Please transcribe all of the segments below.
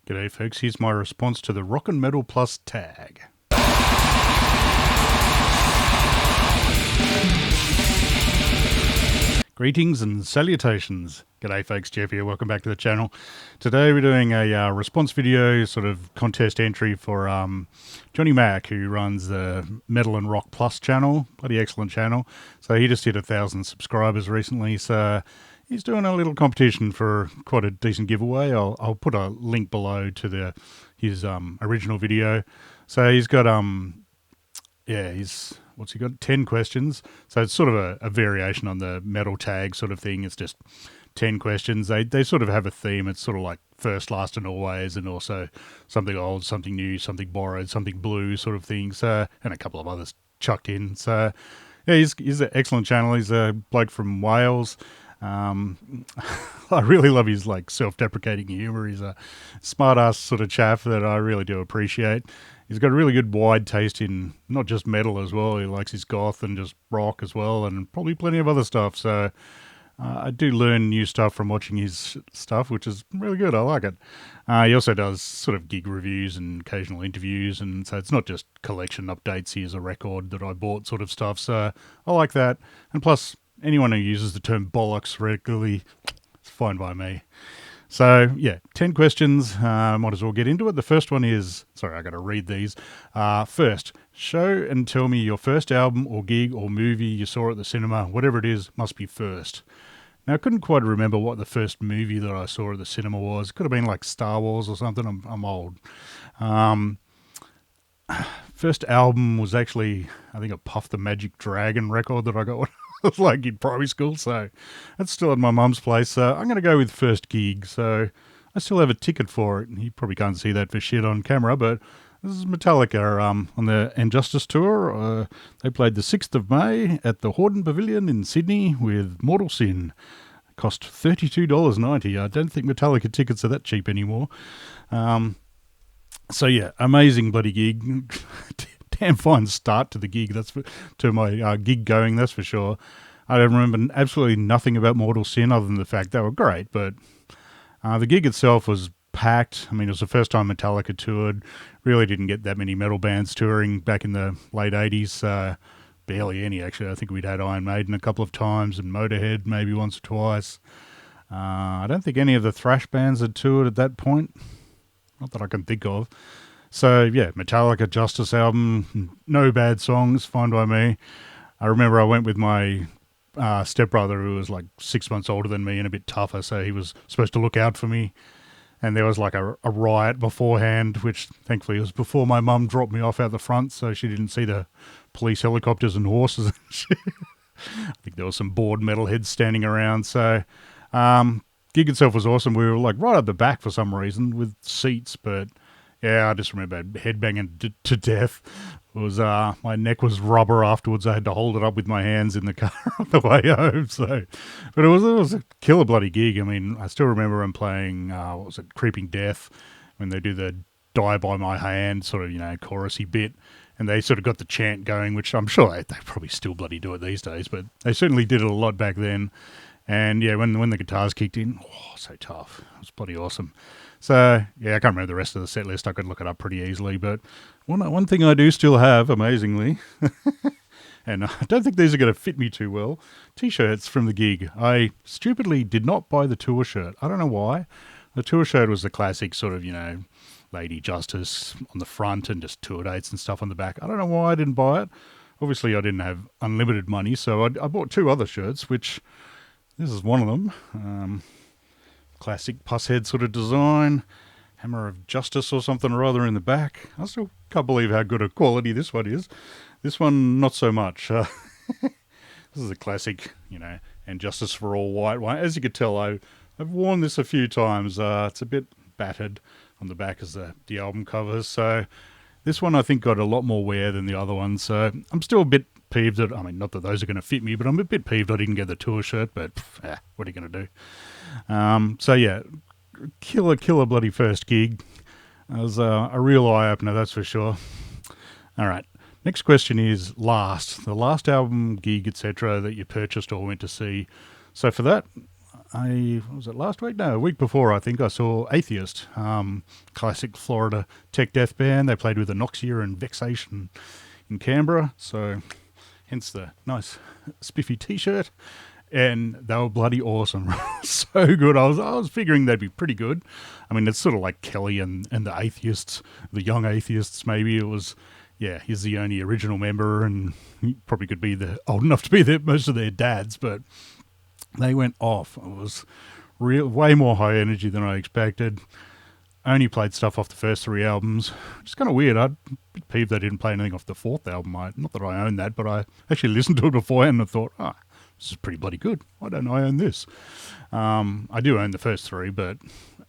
G'day folks, here's my response to the Rock and Metal Plus tag. Greetings and salutations. G'day folks, Jeff here, welcome back to the channel. Today we're doing a response video, sort of contest entry for Johnny Mac, who runs the Metal and Rock Plus channel. Bloody excellent channel. So he just hit 1,000 subscribers recently, so he's doing a little competition for quite a decent giveaway. I'll put a link below to his original video. So he's got what's he got? 10 questions. So it's sort of a variation on the metal tag sort of thing. It's just 10 questions. They sort of have a theme. It's sort of like first, last, and always, and also something old, something new, something borrowed, something blue sort of thing. So, and a couple of others chucked in. So yeah, he's an excellent channel. He's a bloke from Wales. I really love his like self-deprecating humor. He's a smart-ass sort of chap that I really do appreciate. He's got a really good wide taste in not just metal as well. He likes his goth and just rock as well, and probably plenty of other stuff. So I do learn new stuff from watching his stuff, which is really good. I like it. He also does sort of gig reviews and occasional interviews, and so it's not just collection updates. Here's a record that I bought sort of stuff. So I like that. And plus, anyone who uses the term bollocks regularly, it's fine by me. So, yeah, 10 questions. Might as well get into it. The first one is, sorry, I got to read these. First, show and tell me your first album or gig or movie you saw at the cinema. Whatever it is, must be first. Now, I couldn't quite remember what the first movie that I saw at the cinema was. It could have been like Star Wars or something. I'm old. First album was actually, I think, a Puff the Magic Dragon record that I got when I was like in primary school, so that's still at my mum's place. So I'm going to go with first gig. So I still have a ticket for it. You probably can't see that for shit on camera, but this is Metallica on the Injustice tour. They played the 6th of May at the Hordern Pavilion in Sydney with Mortal Sin. It cost $32.90. I don't think Metallica tickets are that cheap anymore. So yeah, amazing bloody gig. Damn fine start to the gig. To my gig going. That's for sure. I don't remember absolutely nothing about Mortal Sin other than the fact they were great. But the gig itself was packed. I mean, it was the first time Metallica toured. Really didn't get that many metal bands touring back in the late 80s. Barely any, actually. I think we'd had Iron Maiden a couple of times and Motorhead maybe once or twice. I don't think any of the thrash bands had toured at that point. Not that I can think of. So, yeah, Metallica, Justice album, no bad songs, fine by me. I remember I went with my stepbrother, who was like 6 months older than me and a bit tougher, so he was supposed to look out for me. And there was like a riot beforehand, which thankfully was before my mum dropped me off out the front, so she didn't see the police helicopters and horses and shit. I think there was some bored metalheads standing around, so gig itself was awesome. We were like right at the back for some reason with seats, but yeah, I just remember headbanging to death. It was my neck was rubber afterwards. I had to hold it up with my hands in the car on the way home. So, but it was a killer bloody gig. I mean, I still remember them playing what was it, Creeping Death, when they do the Die by My Hand sort of, chorusy bit, and they sort of got the chant going, which I'm sure they probably still bloody do it these days, but they certainly did it a lot back then. And yeah, when the guitars kicked in, so tough. It was bloody awesome. So yeah, I can't remember the rest of the set list. I could look it up pretty easily. But one thing I do still have, amazingly, and I don't think these are going to fit me too well, T-shirts from the gig. I stupidly did not buy the tour shirt. I don't know why. The tour shirt was the classic sort of, Lady Justice on the front and just tour dates and stuff on the back. I don't know why I didn't buy it. Obviously, I didn't have unlimited money, so I bought 2 other shirts, which this is one of them. Classic Pusshead sort of design. Hammer of Justice or something or other in the back. I still can't believe how good a quality this one is. This one, not so much. This is a classic, and Justice for All white one. As you could tell, I've worn this a few times. It's a bit battered on the back as the album covers. So this one I think got a lot more wear than the other one. So I'm still a bit peeved that, not that those are going to fit me, but I'm a bit peeved I didn't get the tour shirt, but what are you going to do? So yeah, killer bloody first gig. It was a real eye-opener, that's for sure. All right, next question is the last album, gig, etc. that you purchased or went to see. So for that, what was it, last week? No, a week before, I think I saw Atheist, classic Florida tech death band. They played with Anoxia and Vexation in Canberra, so hence the nice spiffy t-shirt. And they were bloody awesome. So good. I was figuring they'd be pretty good. I mean, it's sort of like Kelly and the Atheists, the Young Atheists maybe. It was, yeah, he's the only original member, and he probably could be old enough to be most of their dads, but they went off. It was way more high energy than I expected. I only played stuff off the first 3 albums, which is kind of weird. I'm a bit peeved they didn't play anything off the 4th album. Not that I own that, but I actually listened to it beforehand and thought, this is pretty bloody good. Why don't I own this? I do own the first 3, but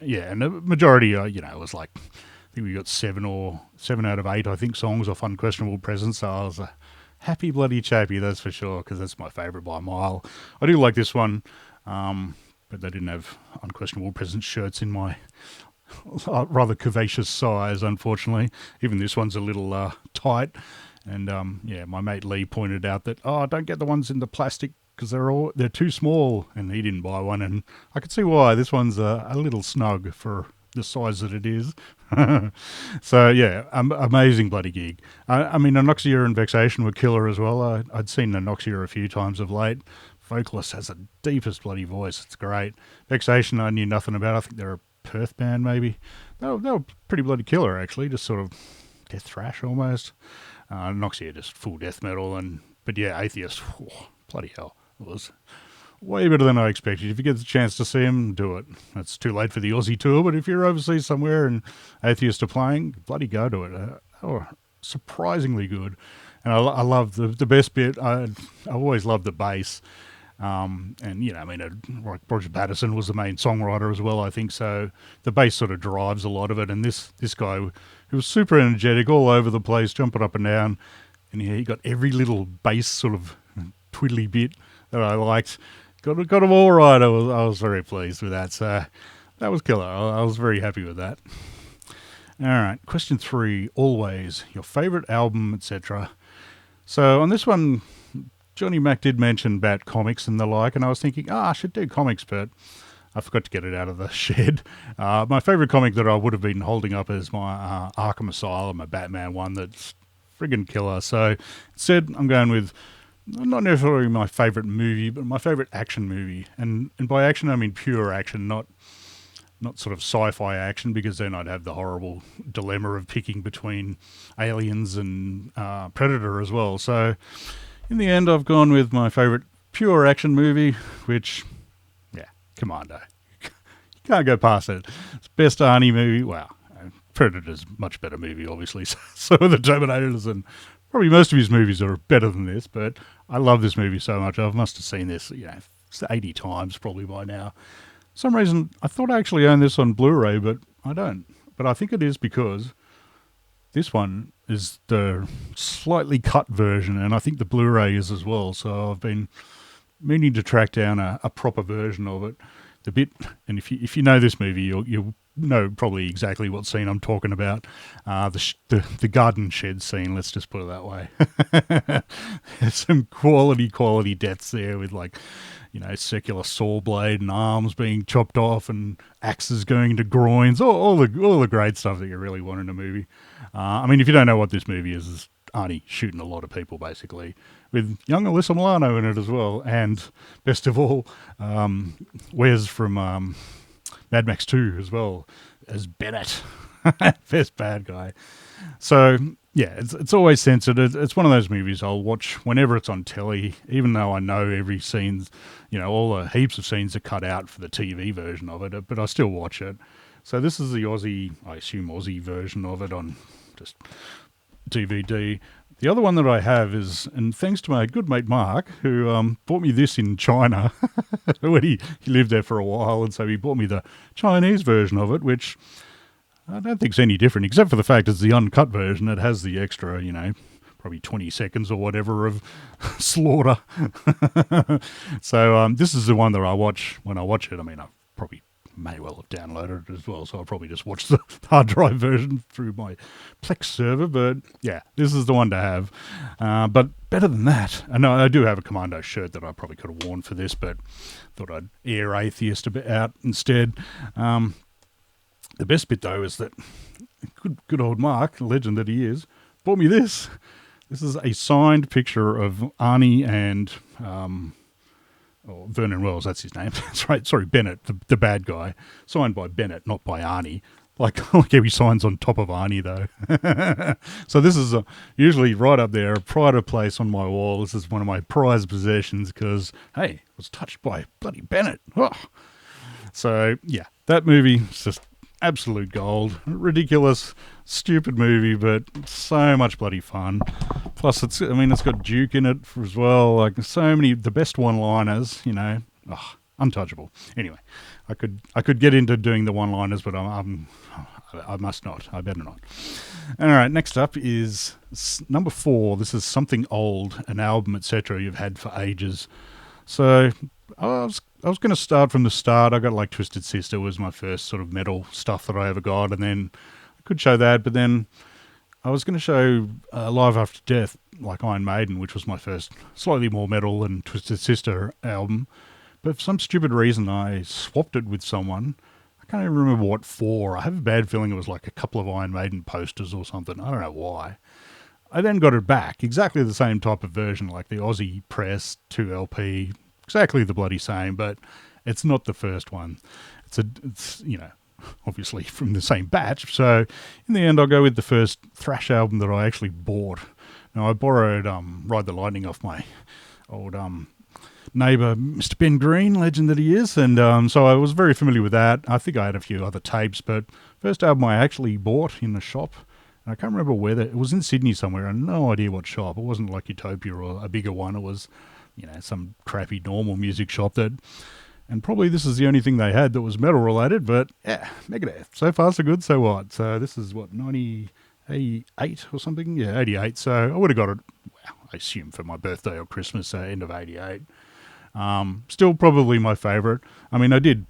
yeah, and the majority, it was like, I think we got 7 out of 8, I think, songs off Unquestionable Presence. So I was a happy bloody chappy, that's for sure, because that's my favourite by a mile. I do like this one, but they didn't have Unquestionable Presence shirts in my rather curvaceous size, unfortunately. Even this one's a little tight. And my mate Lee pointed out that, don't get the ones in the plastic because they're too small, and he didn't buy one. And I could see why. This one's a little snug for the size that it is. So yeah, amazing bloody gig. I mean, Anoxia and Vexation were killer as well. I'd seen Anoxia a few times of late. Vocalist has the deepest bloody voice. It's great. Vexation I knew nothing about. I think they're a Perth band maybe. They were pretty bloody killer actually, just sort of death thrash almost. Anoxia just full death metal, but yeah, Atheist, bloody hell, it was way better than I expected. If you get the chance to see him, do it. It's too late for the Aussie tour, but if you're overseas somewhere and Atheist are playing, bloody go to it. They were surprisingly good. And I love the best bit. I always loved the bass. Like Roger Patterson was the main songwriter as well, I think. So the bass sort of drives a lot of it. And this guy, who was super energetic all over the place, jumping up and down. And he got every little bass sort of twiddly bit that I liked. Got them all right. I was very pleased with that. So that was killer. I was very happy with that. All right, question 3. Always your favorite album, etc. So on this one, Johnny Mac did mention about comics and the like, and I was thinking, I should do comics, but I forgot to get it out of the shed. My favourite comic that I would have been holding up is my Arkham Asylum, a Batman one that's friggin' killer. So instead, I'm going with not necessarily my favourite movie, but my favourite action movie. And by action, I mean pure action, not sort of sci-fi action, because then I'd have the horrible dilemma of picking between Aliens and Predator as well. So in the end, I've gone with my favourite pure action movie, which, yeah, Commando. You can't go past it. It's the best Arnie movie. Wow. Predator's a much better movie, obviously. So are the Terminators, and probably most of his movies are better than this, but I love this movie so much. I must have seen this, 80 times probably by now. For some reason, I thought I actually owned this on Blu-ray, but I don't. But I think it is because this one is the slightly cut version, and I think the Blu-ray is as well. So I've been meaning to track down a proper version of it. The bit, and if you know this movie, you'll know probably exactly what scene I'm talking about. The garden shed scene, let's just put it that way. There's some quality deaths there with circular saw blade and arms being chopped off and axes going into groins, all the great stuff that you really want in a movie. If you don't know what this movie is Arnie shooting a lot of people, basically, with young Alyssa Milano in it as well. And best of all, Wes from Mad Max 2 as well as Bennett, best bad guy. So yeah, it's always censored. It's one of those movies I'll watch whenever it's on telly, even though I know every scene, all the heaps of scenes are cut out for the TV version of it, but I still watch it. So this is the Aussie version of it on just DVD. The other one that I have is, and thanks to my good mate Mark, who bought me this in China when he lived there for a while, and so he bought me the Chinese version of it, which I don't think it's any different, except for the fact it's the uncut version. It has the extra, probably 20 seconds or whatever of slaughter. So this is the one that I watch when I watch it. I've probably may well have downloaded it as well, so I'll probably just watch the hard drive version through my Plex server. But yeah, this is the one to have. But better than that, I know I do have a Commando shirt that I probably could have worn for this, but thought I'd air Atheist a bit out instead. The best bit, though, is that good old Mark, the legend that he is, bought me this. This is a signed picture of Arnie and Vernon Wells, that's his name. That's right. Sorry, Bennett, the bad guy. Signed by Bennett, not by Arnie. Like every sign's on top of Arnie, though. So this is usually right up there, a pride of place on my wall. This is one of my prized possessions because, hey, it was touched by bloody Bennett. Oh. So, yeah, that movie is just absolute gold. Ridiculous, stupid movie, but so much bloody fun. Plus, it's got Duke in it as well. Like, so many, the best one-liners, untouchable. Anyway, I could get into doing the one-liners, but I must not. I better not. All right, next up is number 4. This is Something Old, an album, etc. you've had for ages. So I was going to start from the start. I got like Twisted Sister was my first sort of metal stuff that I ever got, and then I could show that, but then I was going to show Live After Death, like Iron Maiden, which was my first slightly more metal than Twisted Sister album. But for some stupid reason, I swapped it with someone. I can't even remember what for. I have a bad feeling it was like a couple of Iron Maiden posters or something. I don't know why. I then got it back, exactly the same type of version, like the Aussie Press 2LP, exactly the bloody same, but it's not the first one. It's obviously from the same batch. So in the end, I'll go with the first thrash album that I actually bought. Now, I borrowed Ride the Lightning off my old neighbour, Mr. Ben Green, legend that he is, and so I was very familiar with that. I think I had a few other tapes, but first album I actually bought in the shop. I can't remember where it was, in Sydney somewhere. I had no idea what shop. It wasn't like Utopia or a bigger one. It was, some crappy normal music shop and probably this is the only thing they had that was metal related, but yeah, Megadeth. So far so good, so what? So this is what, 88 or something? Yeah, 88. So I would have got it, I assume for my birthday or Christmas, end of 88. Still probably my favourite. I did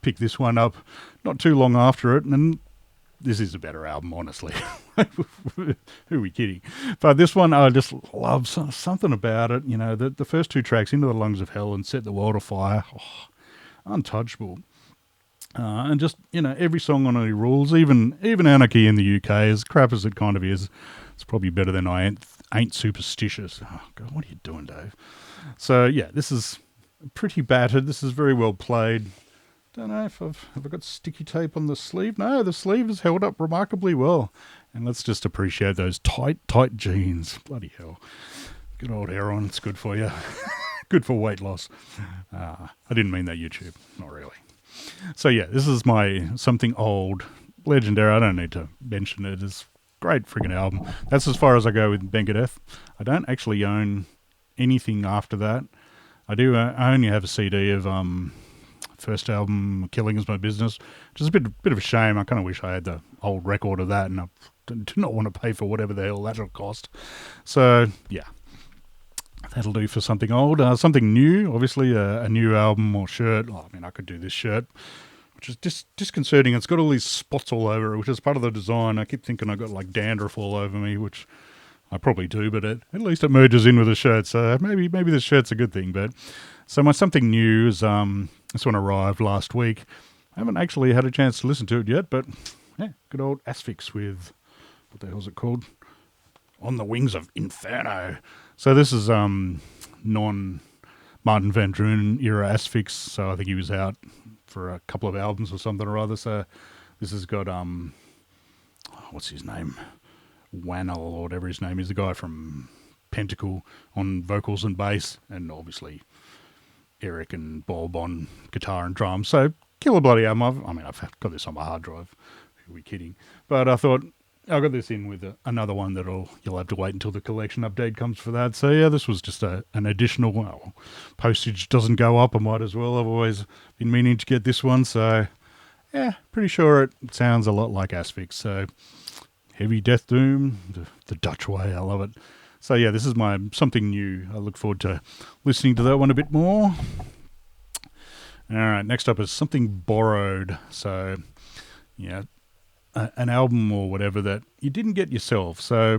pick this one up not too long after it, and this is a better album, honestly. Who are we kidding? But this one, I just love something about it. The first 2 tracks, Into the Lungs of Hell and Set the World Afire, untouchable. And just, every song on it rules. Even Anarchy in the UK, as crap as it kind of is, it's probably better than I Ain't Superstitious. Oh, God, what are you doing, Dave? So, yeah, this is pretty battered. This is very well played. Don't know if have I got sticky tape on the sleeve? No, the sleeve is held up remarkably well. And let's just appreciate those tight jeans. Bloody hell. Good old heroin. It's good for you. Good for weight loss. I didn't mean that, YouTube. Not really. So yeah, this is my Something Old. Legendary. I don't need to mention it. It's a great friggin' album. That's as far as I go with Megadeth. I don't actually own anything after that. I do. I only have a CD of first album, Killing Is My Business, which is a bit of a shame. I kind of wish I had the old record of that, and I do not want to pay for whatever the hell that'll cost. So, yeah, that'll do for Something Old. Something new, obviously, a new album or shirt. I could do this shirt, which is disconcerting. It's got all these spots all over it, which is part of the design. I keep thinking I got like dandruff all over me, which I probably do, but at least it merges in with the shirt, so maybe this shirt's a good thing. But so my Something New is this one arrived last week. I haven't actually had a chance to listen to it yet, but yeah, good old Asphyx with, what the hell's it called? On the Wings of Inferno. So this is non-Martin Van Drunen era Asphyx, so I think he was out for a couple of albums or something or other. So this has got, what's his name? Wannell or whatever his name is, the guy from Pentacle on vocals and bass, and obviously Eric and Bob on guitar and drums. So killer bloody album. I've got this on my hard drive. Who are we kidding? But I thought I got this in with another one you'll have to wait until the collection update comes for that. So yeah, this was just an additional. Well, postage doesn't go up. I might as well. I've always been meaning to get this one. So yeah, pretty sure it sounds a lot like Asphyx. So heavy death doom, the Dutch way. I love it. So yeah, this is my Something New. I look forward to listening to that one a bit more. All right, next up is Something Borrowed. So, yeah, an album or whatever that you didn't get yourself. So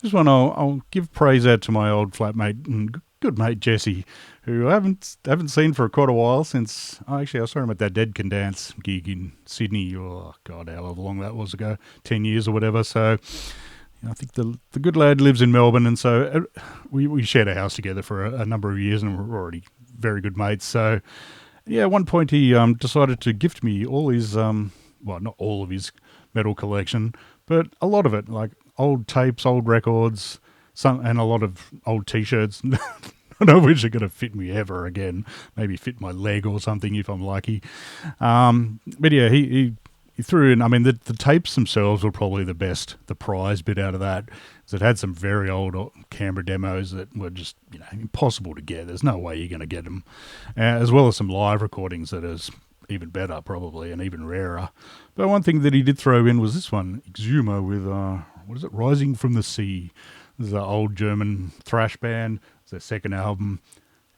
this one I'll give praise out to my old flatmate and good mate Jesse, who I haven't seen for quite a while since I saw him at that Dead Can Dance gig in Sydney. Oh God, however long that was ago, 10 years or whatever. So I think the good lad lives in Melbourne, and so we shared a house together for a number of years, and we're already very good mates. So yeah, at one point he decided to gift me all his not all of his metal collection, but a lot of it, like old tapes, old records, and a lot of old T-shirts. None of which are going to fit me ever again. Maybe fit my leg or something if I'm lucky. But yeah, he threw in. I mean, the tapes themselves were probably the prize bit out of that. Because it had some very old Canberra demos that were just impossible to get. There's no way you're going to get them, as well as some live recordings that is even better probably and even rarer. But one thing that he did throw in was this one, Exuma with what is it, Rising from the Sea. This is an old German thrash band. It's their second album.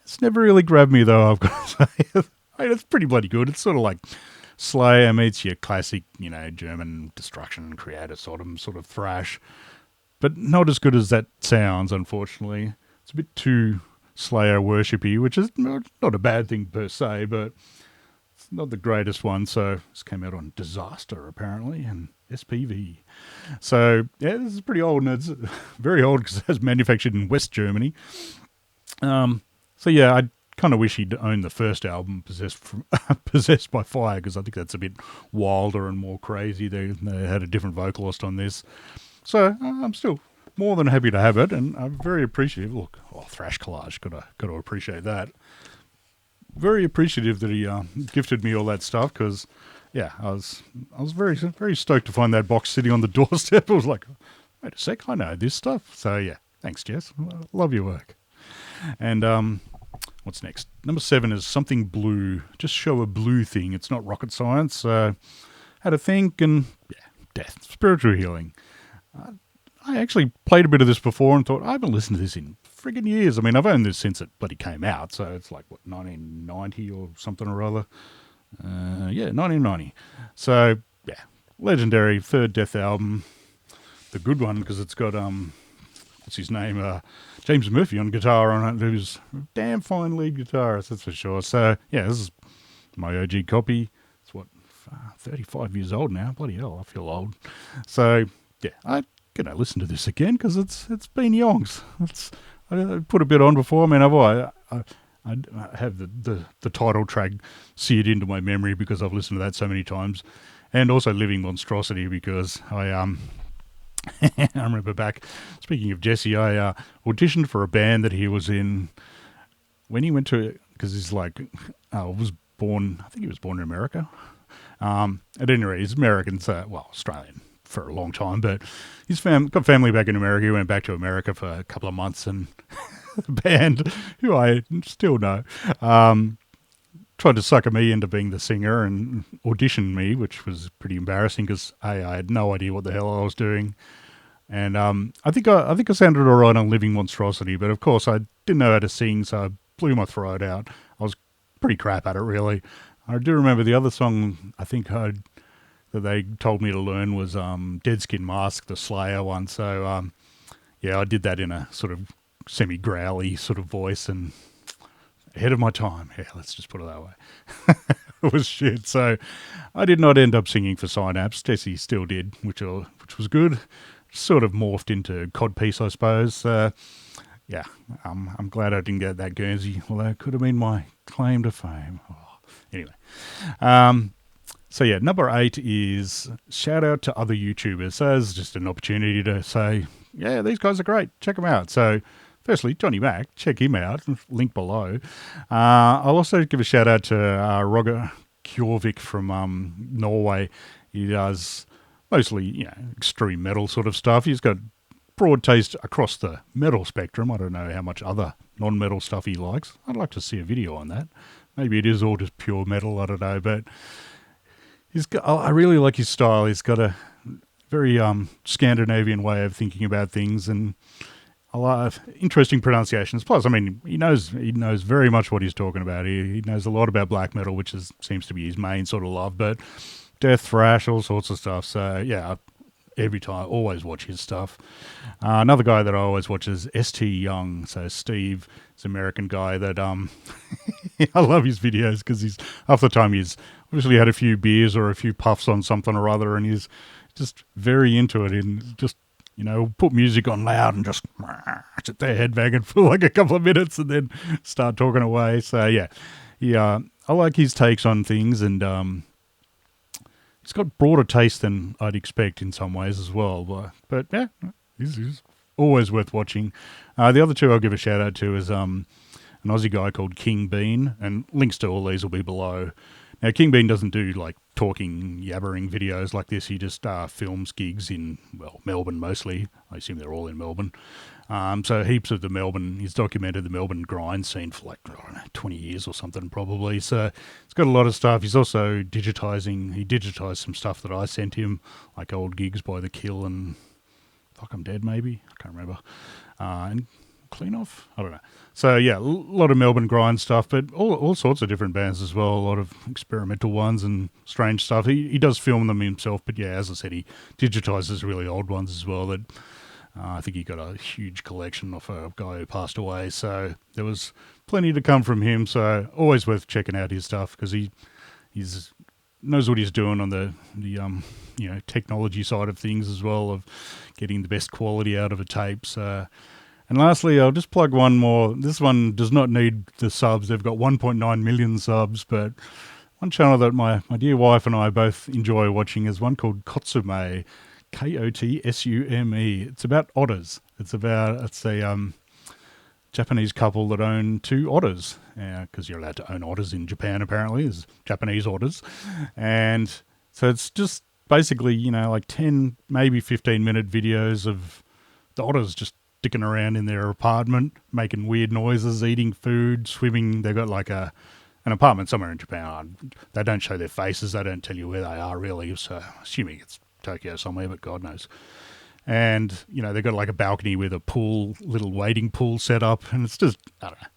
It's never really grabbed me though, I've got to say. I mean, it's pretty bloody good. It's sort of like Slayer meets your classic, German destruction creator sort of thrash. But not as good as that sounds, unfortunately. It's a bit too Slayer worshipy, which is not a bad thing per se, but it's not the greatest one. So this came out on Disaster, apparently, and SPV. So, yeah, this is pretty old, and it's very old because it was manufactured in West Germany. So, yeah, I kind of wish he'd owned the first album, Possessed by Fire, because I think that's a bit wilder and more crazy. They had a different vocalist on this. So, I'm still more than happy to have it, and I'm very appreciative. Look, Thrash Collage, got to appreciate that. Very appreciative that he gifted me all that stuff, because yeah, I was very, very stoked to find that box sitting on the doorstep. I was like, wait a sec, I know this stuff. So yeah, thanks, Jess. Love your work. And what's next? Number 7 is Something Blue. Just show a blue thing. It's not rocket science. Had a think, and yeah, death, spiritual healing. I actually played a bit of this before and thought, I haven't listened to this in friggin' years. I mean, I've owned this since it bloody came out, so it's like, 1990 or something or other. 1990. So, yeah, legendary third Death album. The good one, because it's got, what's his name? James Murphy on guitar on it, who's a damn fine lead guitarist, that's for sure. So, yeah, this is my OG copy. It's 35 years old now. Bloody hell, I feel old. So, yeah, I'm going to listen to this again, because it's been yonks. I put a bit on before. I mean, I have the title track seared into my memory because I've listened to that so many times, and also Living Monstrosity because I I remember back, speaking of Jesse, I auditioned for a band that he was in when he went to, because he's like, I think he was born in America. At any rate, he's American, so, well, Australian for a long time, but he's got family back in America. He went back to America for a couple of months, and the band, who I still know, tried to sucker me into being the singer and audition me, which was pretty embarrassing because I had no idea what the hell I was doing. And I think I sounded all right on Living Monstrosity, but of course I didn't know how to sing, so I blew my throat out. I was pretty crap at it, really. I do remember the other song I think that they told me to learn was Dead Skin Mask, the Slayer one. So yeah, I did that in a sort of semi-growly sort of voice and ahead of my time. Yeah, let's just put it that way. It was shit. So I did not end up singing for Synapse. Jesse still did, which was good. Sort of morphed into Codpiece, I suppose. Yeah, I'm glad I didn't get that Guernsey, although it could have been my claim to fame. Oh, anyway. So yeah, number 8 is shout out to other YouTubers. So it's just an opportunity to say, yeah, these guys are great. Check them out. So firstly, Johnny Mac, check him out. Link below. I'll also give a shout out to Roger Kjørvik from Norway. He does mostly, extreme metal sort of stuff. He's got broad taste across the metal spectrum. I don't know how much other non-metal stuff he likes. I'd like to see a video on that. Maybe it is all just pure metal. I don't know, but I really like his style. He's got a very Scandinavian way of thinking about things, and a lot of interesting pronunciations. Plus, I mean, he knows very much what he's talking about. He knows a lot about black metal, which seems to be his main sort of love. But death thrash, all sorts of stuff. So yeah, every time, always watch his stuff. Another guy that I always watch is S&T Young. So Steve is an American guy that I love his videos because he's half the time he's obviously had a few beers or a few puffs on something or other, and he's just very into it and just, put music on loud and just sit there headbanging for like a couple of minutes and then start talking away. So yeah, I like his takes on things, and he's got broader taste than I'd expect in some ways as well. But yeah, he's always worth watching. The other two I'll give a shout out to is an Aussie guy called Kingbean, and links to all these will be below. Now, Kingbean doesn't do like talking, yabbering videos like this. He just films gigs in, Melbourne mostly. I assume they're all in Melbourne. So heaps of he's documented the Melbourne grind scene for like, 20 years or something probably. So it's got a lot of stuff. He's also he digitized some stuff that I sent him, like old gigs by The Kill and Fuck I'm Dead maybe. I can't remember. And Clean Off? I don't know. So yeah, a lot of Melbourne grind stuff, but all sorts of different bands as well, a lot of experimental ones and strange stuff. He does film them himself, but yeah, as I said, he digitizes really old ones as well. That I think he got a huge collection off a guy who passed away, so there was plenty to come from him. So always worth checking out his stuff because he's knows what he's doing on the technology side of things as well, of getting the best quality out of a tape. So. And lastly, I'll just plug one more. This one does not need the subs. They've got 1.9 million subs, but one channel that my dear wife and I both enjoy watching is one called Kotsumet, Kotsume. It's about otters. It's a Japanese couple that own 2 otters, because you're allowed to own otters in Japan apparently, as Japanese otters. And so it's just basically, like 10, maybe 15-minute videos of the otters just sticking around in their apartment, making weird noises, eating food, swimming. They've got like an apartment somewhere in Japan. They don't show their faces. They don't tell you where they are really. So assuming it's Tokyo somewhere, but God knows. And, they've got like a balcony with a pool, little wading pool set up. And it's just, I don't know.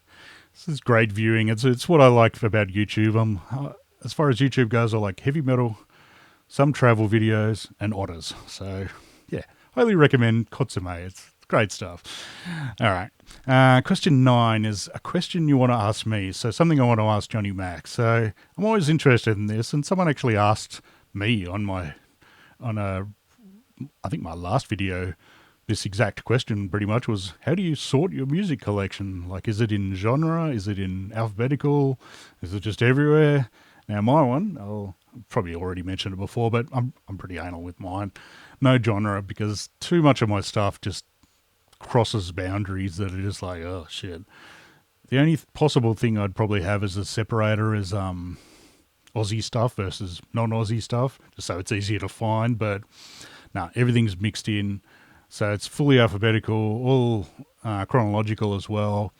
This is great viewing. It's what I like about YouTube. As far as YouTube goes, I like heavy metal, some travel videos, and otters. So yeah, highly recommend Kotsumet. It's great stuff. All right. Question 9 is a question you want to ask me. So something I want to ask Johnny Mac. So I'm always interested in this. And someone actually asked me I think my last video, this exact question pretty much was, how do you sort your music collection? Like, is it in genre? Is it in alphabetical? Is it just everywhere? Now my one, I'll probably already mentioned it before, but I'm pretty anal with mine. No genre, because too much of my stuff just crosses boundaries that are just like, oh shit. The only possible thing I'd probably have as a separator is Aussie stuff versus non-Aussie stuff, just so it's easier to find. But no, everything's mixed in, so it's fully alphabetical, all chronological as well.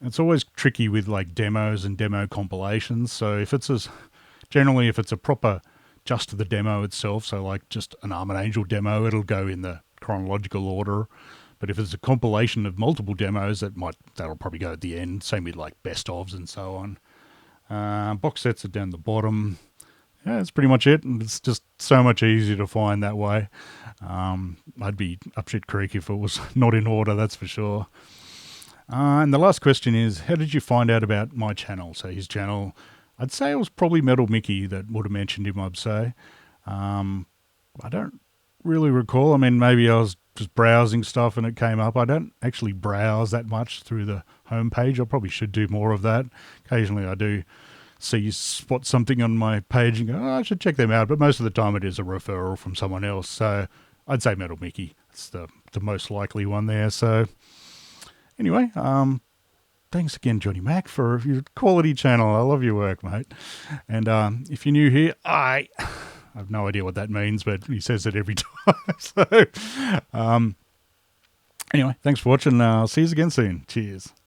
It's always tricky with like demos and demo compilations. So if it's a proper just the demo itself, so like just an Arm & Angel demo, it'll go in the chronological order. But if it's a compilation of multiple demos, that'll probably go at the end. Same with like best ofs and so on. Box sets are down the bottom. Yeah, that's pretty much it. And it's just so much easier to find that way. I'd be up shit creek if it was not in order, that's for sure. And the last question is, how did you find out about my channel? So his channel, I'd say it was probably Metal Mickey that would have mentioned him, I'd say. I don't really recall. I mean, maybe I was just browsing stuff and it came up. I don't actually browse that much through the homepage. I probably should do more of that. Occasionally I do spot something on my page and go, oh, I should check them out. But most of the time it is a referral from someone else. So I'd say Metal Mickey. It's the most likely one there. So anyway, thanks again, Johnny Mac, for your quality channel. I love your work, mate. And if you're new here, I have no idea what that means, but he says it every time. So anyway, thanks for watching. I'll see you again soon. Cheers.